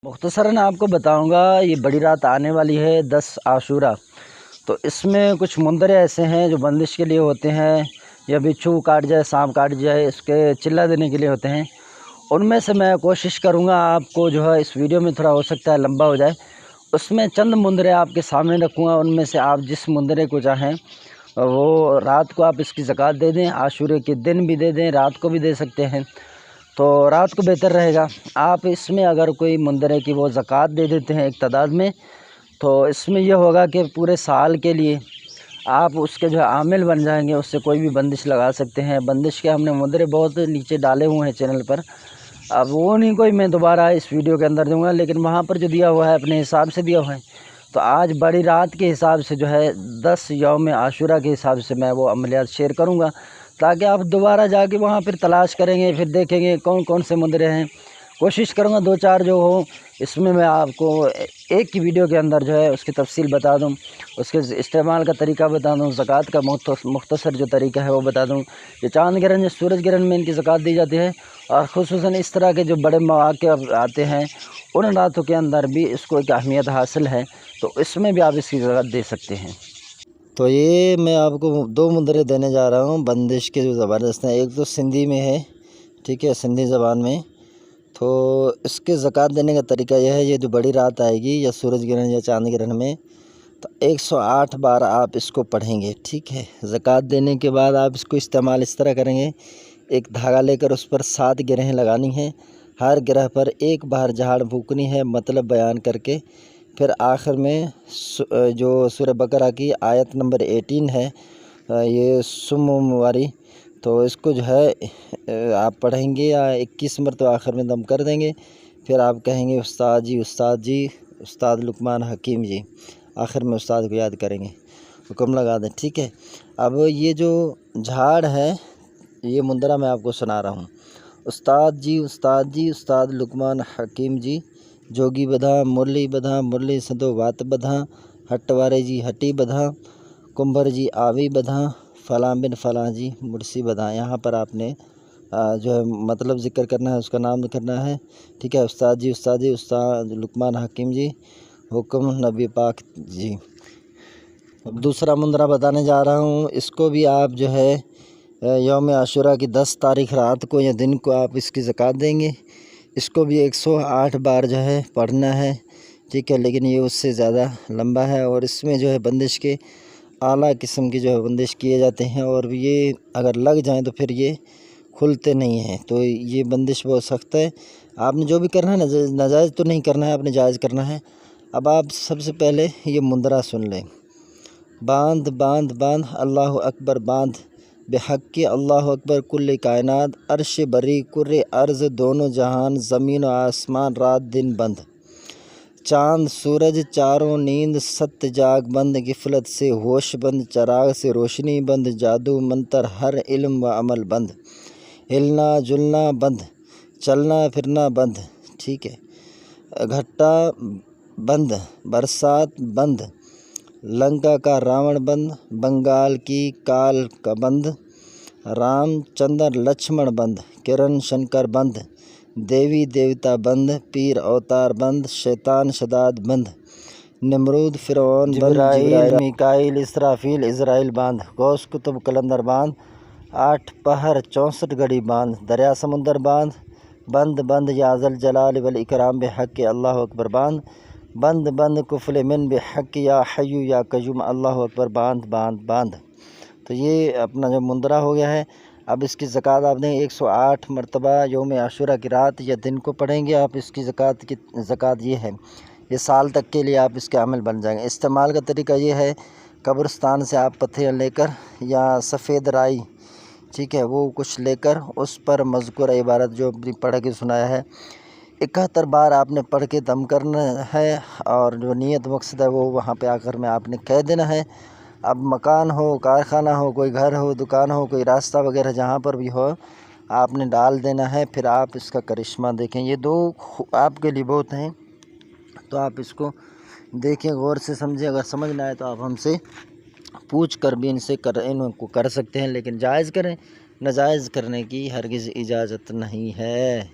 मुख्तसरन आपको बताऊंगा, ये बड़ी रात आने वाली है 10 आशूरा। तो इसमें कुछ मुंदरे ऐसे हैं जो बंदिश के लिए होते हैं, या बिच्छू काट जाए, सांप काट जाए, इसके चिल्ला देने के लिए होते हैं। उनमें से मैं कोशिश करूंगा आपको जो है इस वीडियो में थोड़ा हो सकता है लंबा हो जाए, उसमें चंद मुंदरे आपके सामने रखूँगा। उनमें से आप जिस मुंदरे को चाहें वो रात को आप इसकी ज़कात दे दें, आशूरे के दिन भी दे दें, रात को भी दे सकते हैं। तो रात को बेहतर रहेगा। आप इसमें अगर कोई मुंदरे की वो ज़कात दे देते हैं एक तादाद में, तो इसमें यह होगा कि पूरे साल के लिए आप उसके जो है आमिल बन जाएंगे। उससे कोई भी बंदिश लगा सकते हैं। बंदिश के हमने मुंदरे बहुत नीचे डाले हुए हैं चैनल पर, अब वो नहीं कोई मैं दोबारा इस वीडियो के अंदर दूंगा, लेकिन वहाँ पर जो दिया हुआ है अपने हिसाब से दिया हुआ है। तो आज बड़ी रात के हिसाब से जो है 10 यौम आशूरा के हिसाब से मैं वो अमलियात शेयर करूँगा, ताकि आप दोबारा जाके वहाँ फिर तलाश करेंगे, फिर देखेंगे कौन कौन से मुंदरे हैं। कोशिश करूँगा 2-4 जो हो, इसमें मैं आपको एक की वीडियो के अंदर जो है उसकी तफसील बता दूँ, उसके इस्तेमाल का तरीका बता दूँ, ज़कात का मुख्तसर जो तरीका है वो बता दूँ। ये चाँद गिरन या सूरज गिरन में इनकी ज़कात दी जाती है, और ख़ुसूसन इस तरह के जो बड़े मौक़े आते हैं उन रातों के अंदर भी इसको एक अहमियत हासिल है, तो इसमें भी आप इसकी ज़कात दे सकते हैं। तो ये मैं आपको 2 मुंदरे देने जा रहा हूँ बंदिश के जो ज़बरदस्त हैं। एक तो सिंधी में है, ठीक है, सिंधी ज़बान में। तो इसके ज़कात देने का तरीका यह है, ये जो बड़ी रात आएगी या सूरज गिरहन या चाँद गिरहन में, तो 108 बार आप इसको पढ़ेंगे, ठीक है। ज़कात देने के बाद आप इसको इस्तेमाल इस तरह करेंगे, एक धागा लेकर उस पर 7 गिरहें लगानी हैं, हर गिरह पर एक बार झाड़ फूकनी है, मतलब बयान करके। फिर आखिर में जो सूरह बकरा की आयत नंबर 18 है, ये सुम्म वाली, तो इसको जो है आप पढ़ेंगे या 21 मरतबा आखिर में दम कर देंगे। फिर आप कहेंगे उस्ताद जी, उस्ताद जी, उस्ताद लुकमान हकीम जी, आखिर में उस्ताद को याद करेंगे, हुक्म लगा दें, ठीक है। अब ये जो झाड़ है, ये मुंदरा मैं आपको सुना रहा हूँ। उस्ताद जी, उस्ताद जी, उस्ताद लुकमान हकीम जी, जोगी बधा मुरली सदो वात बधा, हटवारे जी हटी बधा, कुंभर जी आवी बधा, फ़लाँ बिन फ़लाँ जी मुर्सी बधा। यहाँ पर आपने जो है मतलब ज़िक्र करना है, उसका नाम करना है, ठीक है। उस्ताद जी, उस्ताद जी, उस्ताद लुकमान हकीम जी, हुक्म नबी पाक जी। अब दूसरा मुंदरा बताने जा रहा हूँ। इसको भी आप जो है यौम आशूरा की 10 तारीख़ रात को या दिन को आप इसकी ज़कात देंगे। इसको भी 108 बार जो है पढ़ना है, ठीक है, लेकिन ये उससे ज़्यादा लंबा है। और इसमें जो है बंदिश के आला किस्म की जो है बंदिश किए जाते हैं, और ये अगर लग जाएं तो फिर ये खुलते नहीं हैं। तो ये बंदिश बहुत सख्त है। आपने जो भी करना है नाजायज़ तो नहीं करना है, आपने जायज़ करना है। अब आप सबसे पहले ये मुंदरा सुन लें। बांध बांध बांध अल्लाह अकबर बांध, बेहक़्क़ि अल्लाह अकबर कुल्ल कायनात, अर्श बरी कुर्रे अर्ज़ दोनों जहान, ज़मीन और आसमान रात दिन बंद। चाँद सूरज चारों नींद, सत्य जाग बंद, गिफलत से होश बंद, चराग से रोशनी बंद, जादू मंतर हर इल्म व अमल बंद, हिलना जुलना बंद, चलना फिरना बंद, ठीक है। घट्टा बंद, बरसात बंद, लंका का रावण बंद, बंगाल की काल का बंद, रामचंद्र लक्ष्मण बंद, किरण शंकर बंद, देवी देवता बंद, पीर अवतार बंद, शैतान शदाद बंद, नमरूद फ़िरौन बंद, जिब्राइल मीकाईल इसराफील इज़राइल बांध, गौस कुतुब कलंदर बांध, 8 पहर 64 घड़ी बांध, दरिया समुंदर बांध, बंद बंद याज़ल जलाल वल इकराम बेहक़्क़ि अल्लाह अकबर बांध, बंद बंद कुफल मिन बेहक़्क़ि या हय्यु या क़य्यूम अल्लाह अकबर बांध बांध बांध। तो ये अपना जो मुंदरा हो गया है। अब इसकी ज़कात आप दें 108 मरतबा यौम आशूरा की रात या दिन को पढ़ेंगे आप। इसकी ज़कात ये है, ये साल तक के लिए आप इसके अमल बन जाएंगे। इस्तेमाल का तरीका ये है, कब्रिस्तान से आप पत्थर लेकर या सफ़ेद राई, ठीक है, वो कुछ लेकर उस पर मज़कूर इबारत जो अपनी पढ़ के सुनाया है 71 बार आपने पढ़ के दम करना है, और जो नीयत मकसद है वो वहाँ पे आकर में आपने कह देना है। अब मकान हो, कारखाना हो, कोई घर हो, दुकान हो, कोई रास्ता वगैरह जहाँ पर भी हो, आपने डाल देना है। फिर आप इसका करिश्मा देखें। ये 2 आपके लिए बहुत हैं, तो आप इसको देखें, गौर से समझें। अगर समझ ना आए तो आप हमसे पूछ कर भी इनको कर सकते हैं, लेकिन जायज़ करें, नाजायज़ करने की हरगिज़ इजाज़त नहीं है।